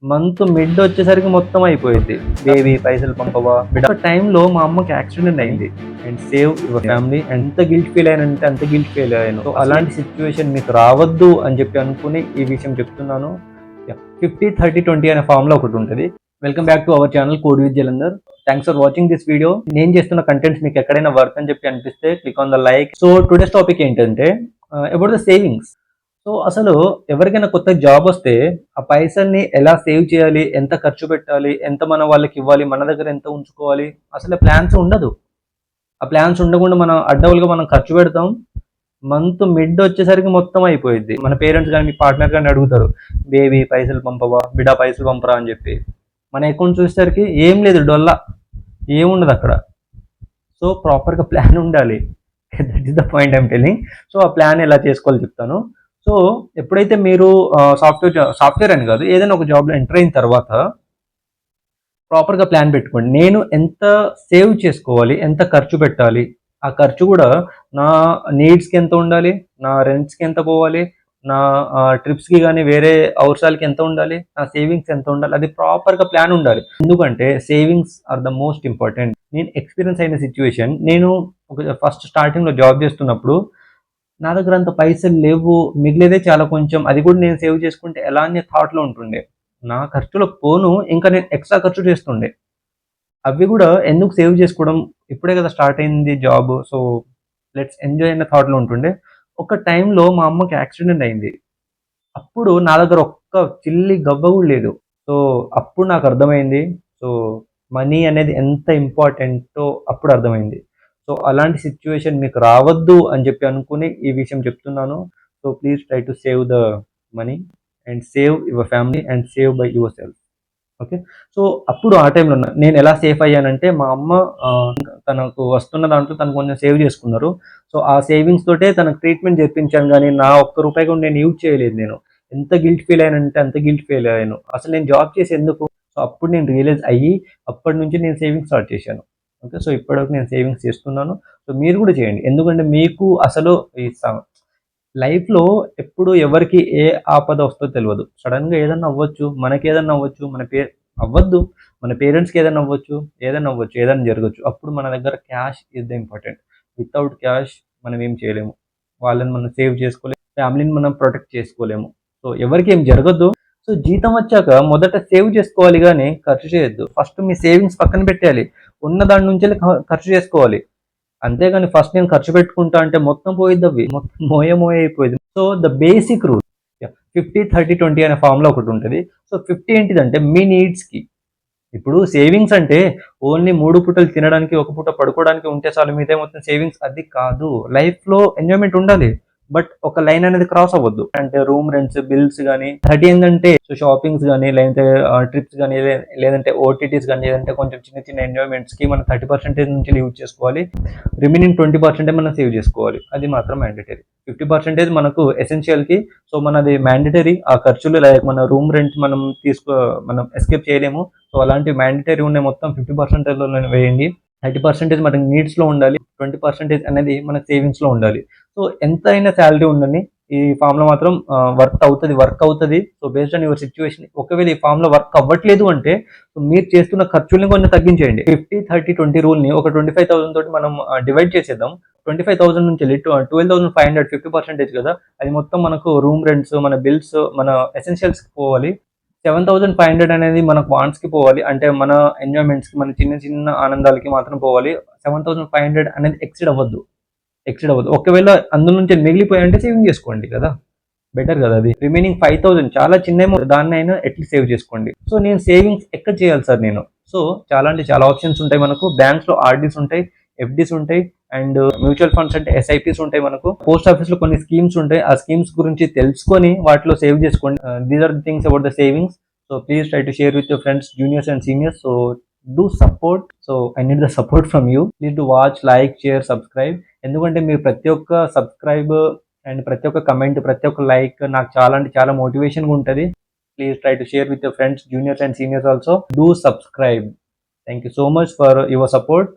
Month mid వచ్చేసరికి మొత్తం అయిపోయింది. బేబీ పైసలు పంపవా బిడ్డ టైంలో మా అమ్మకి యాక్సిడెంట్ అయింది. And save your family. ఎంత గిల్ట్ ఫీల్ అయ్యానంటే అంత గిల్ట్ ఫీల్ అయ్యాను. సో అలాంటి సిచ్యువేషన్ మీకు రావద్దు అని చెప్పి అనుకుని ఈ విషయం చెప్తున్నాను. 50-30-20 అనే ఫార్ములా ఒకటి ఉంటుంది. Welcome back to our channel code with Jalandhar. Thanks for watching this video. నేను చేస్తున్న కంటెంట్స్ మీకు ఎక్కడైనా వర్క్ అని చెప్పి అనిపిస్తే click on the like. So today's topic ఏంటంటే అబౌట్ ద సేవింగ్స్. సో అసలు ఎవరికైనా కొత్త జాబ్ వస్తే ఆ పైసల్ని ఎలా సేవ్ చేయాలి, ఎంత ఖర్చు పెట్టాలి, ఎంత మన వాళ్ళకి ఇవ్వాలి, మన దగ్గర ఎంత ఉంచుకోవాలి, అసలు ప్లాన్స్ ఉండదు. ఆ ప్లాన్స్ ఉండకుండా మనం అడ్డవులుగా మనం ఖర్చు పెడతాం. మంత్ మిడ్ వచ్చేసరికి మొత్తం అయిపోయింది. మన పేరెంట్స్ కానీ మీ పార్ట్నర్ కానీ అడుగుతారు, బేబీ పైసలు పంపవా, బిడ్డ పైసలు పంపరా అని చెప్పి. మన అకౌంట్ చూసేసరికి ఏం లేదు, డొల్లా ఏముండదు అక్కడ. సో ప్రాపర్గా ప్లాన్ ఉండాలి. That is the point I'm telling. So ఆ ప్లాన్ ఎలా చేసుకోవాలో చెప్తాను. సో ఎప్పుడైతే మీరు సాఫ్ట్వేర్ అని కాదు, ఏదైనా ఒక జాబ్లో ఎంటర్ అయిన తర్వాత ప్రాపర్గా ప్లాన్ పెట్టుకోండి. నేను ఎంత సేవ్ చేసుకోవాలి, ఎంత ఖర్చు పెట్టాలి, ఆ ఖర్చు కూడా నా నీడ్స్కి ఎంత ఉండాలి, నా రెంట్స్కి ఎంత పోవాలి, నా ట్రిప్స్కి కానీ వేరే అవసరాలకి ఎంత ఉండాలి, నా సేవింగ్స్ ఎంత ఉండాలి, అది ప్రాపర్గా ప్లాన్ ఉండాలి. ఎందుకంటే savings are the most important. నేను ఎక్స్పీరియన్స్ అయిన సిచ్యువేషన్, నేను ఫస్ట్ స్టార్టింగ్లో జాబ్ చేస్తున్నప్పుడు నా దగ్గర అంత పైసలు లేవు, మిగిలేదే చాలా కొంచెం, అది కూడా నేను సేవ్ చేసుకుంటే ఎలా అనే థాట్లో ఉంటుండే. నా ఖర్చులకు పోను ఇంకా నేను ఎక్స్ట్రా ఖర్చు చేస్తుండే. అవి కూడా ఎందుకు సేవ్ చేసుకోవడం, ఇప్పుడే కదా స్టార్ట్ అయింది జాబ్, సో లెట్స్ ఎంజాయ్ అనే థాట్లో ఉంటుండే. ఒక టైంలో మా అమ్మకి యాక్సిడెంట్ అయింది. అప్పుడు నా దగ్గర ఒక్క చిల్లి గవ్వ కూడా లేదు. సో అప్పుడు నాకు అర్థమైంది, సో మనీ అనేది ఎంత ఇంపార్టెంటో అప్పుడు అర్థమైంది. సో అలాంటి సిచ్యువేషన్ మీకు రావద్దు అని చెప్పి అనుకుని ఈ విషయం చెప్తున్నాను. So please try to save the money and save your family and save by your self. Okay. So అప్పుడు ఆ టైంలో నేను ఎలా సేఫ్ అయ్యానంటే, మా అమ్మ తనకు వస్తున్న దాంట్లో తను కొంచెం సేవ్ చేసుకున్నారు. సో ఆ సేవింగ్స్ తోటే తనకు ట్రీట్మెంట్ చేయించాను, కానీ నా ఒక్క రూపాయి కూడా నేను యూజ్ చేయలేదు. నేను ఎంత గిల్ట్ ఫీల్ అయ్యానంటే అంత గిల్ట్ ఫీల్ అయ్యాను. అసలు నేను జాబ్ చేసి ఎందుకు. సో అప్పుడు నేను రియలైజ్ అయ్యి అప్పటి నుంచి నేను సేవింగ్స్ స్టార్ట్ చేశాను. ఓకే. సో ఇప్పటివరకు నేను సేవింగ్స్ చేస్తున్నాను. సో మీరు కూడా చేయండి. ఎందుకంటే మీకు అసలు ఈ లైఫ్లో ఎప్పుడు ఎవరికి ఏ ఆపద వస్తుందో తెలియదు. సడన్గా ఏదన్నా అవ్వచ్చు, మనకి ఏదన్నా అవ్వచ్చు, అవ్వద్దు, మన పేరెంట్స్కి ఏదైనా అవ్వచ్చు, ఏదైనా జరగచ్చు. అప్పుడు మన దగ్గర cash is the important. Without cash మనం ఏం చేయలేము. వాళ్ళని మనం సేవ్ చేసుకోలేము, ఫ్యామిలీని మనం ప్రొటెక్ట్ చేసుకోలేము. సో ఎవరికి ఏం జరగద్దు. సో జీతం వచ్చాక మొదట సేవ్ చేసుకోవాలి, కానీ ఖర్చు చేయొద్దు. ఫస్ట్ మీ సేవింగ్స్ పక్కన పెట్టాలి, ఉన్న దాని నుంచి ఖర్చు చేసుకోవాలి. అంతేగాని ఫస్ట్ నేను ఖర్చు పెట్టుకుంటా అంటే మొత్తం పోయిద్ది, అవి మొత్తం మోయ అయిపోయింది. సో ద బేసిక్ రూల్ 50-30-20 అనే ఫార్ములా ఒకటి ఉంటుంది. సో 50 ఏంటిదంటే మీ నీడ్స్కి. ఇప్పుడు సేవింగ్స్ అంటే ఓన్లీ 3 పూటలు తినడానికి, ఒక పూట పడుకోవడానికి ఉంటే చాలు, మీదే మొత్తం సేవింగ్స్ అది కాదు. లైఫ్లో ఎంజాయ్మెంట్ ఉండాలి, బట్ ఒక లైన్ అనేది క్రాస్ అవ్వద్దు. అంటే రూమ్ రెంట్స్, బిల్స్ కానీ, 30 ఏంటంటే షాపింగ్స్ కానీ, లేదంటే ట్రిప్స్ కానీ, లేదంటే ఓటీటీస్ కానీ, లేదంటే కొంచెం చిన్న చిన్న ఎంజాయ్మెంట్స్కి మనం 30% నుంచి యూజ్ చేసుకోవాలి. రిమైనింగ్ 20% మనం సేవ్ చేసుకోవాలి. అది మాత్రం మ్యాండేటరీ. 50% మనకు ఎసెన్షియల్కి. సో మనది మ్యాండేటరీ. ఆ ఖర్చులు లైక్ మన రూమ్ రెంట్ మనం ఎస్కేప్ చేయలేము. సో అలాంటి మ్యాండేటరీ ఉన్నాయి, మొత్తం 50% వేయండి. 30% మనకి నీడ్స్లో ఉండాలి, 20% అనేది మనకి సేవింగ్స్లో ఉండాలి. సో ఎంతైనా శాలరీ ఉండని ఈ ఫామ్లో మాత్రం వర్క్ అవుతుంది. So based on your situation, ఒకవేళ ఈ ఫామ్లో వర్క్ అవ్వట్లేదు అంటే మీరు చేస్తున్న ఖర్చుల్ని కొంచెం తగ్గించేయండి. 50-30-20 రూల్ని ఒక 25,000 తోటి మనం డివైడ్ చేసేద్దాం. 25,000 నుంచి 12,500 50% కదా, అది మొత్తం మనకు రూమ్ రెంట్స్, మన బిల్స్, మన ఎసెన్షియల్స్కి పోవాలి. 7,500 అనేది మనకు వాంట్స్కి పోవాలి, అంటే మన ఎంజాయ్మెంట్స్కి, మన చిన్న చిన్న ఆనందాలకి మాత్రం పోవాలి. 7,500 అనేది ఎక్సిడ్ అవ్వద్దు. ఒకవేళ అందులో నుంచి మిగిలిపోయాయంటే సేవింగ్ చేసుకోండి కదా, బెటర్ కదా. అది రిమైనింగ్ 5,000 చాలా చిన్న అమౌంట్, దాన్ని అయినా ఎట్లీస్ట్ సేవ్ చేసుకోండి. సో నేను సేవింగ్స్ ఎక్కడ చేయాలి సార్ నేను. సో చాలా ఆప్షన్స్ ఉంటాయి మనకు. బ్యాంక్స్లో ఆర్డీస్ ఉంటాయి, ఎఫ్డీస్ ఉంటాయి, అండ్ మ్యూచువల్ ఫండ్స్ అంటే ఎస్ఐపీస్ ఉంటాయి మనకు. పోస్ట్ ఆఫీస్లో కొన్ని స్కీమ్స్ ఉంటాయి, ఆ స్కీమ్స్ గురించి తెలుసుకొని వాటిలో సేవ్ చేసుకోండి. These are the things about the savings. So please try to share with your friends, juniors and seniors. So do support. So I need the support from you. Please to watch, like, share, subscribe. ఎందుకంటే మీరు ప్రతి ఒక్క subscribe and ప్రతి ఒక్క comment, ప్రతి ఒక్క like నాకు చాలా అంటే చాలా మోటివేషన్గా ఉంటుంది. Please try to share with your friends, juniors and seniors also. Do subscribe. Thank you so much for your support.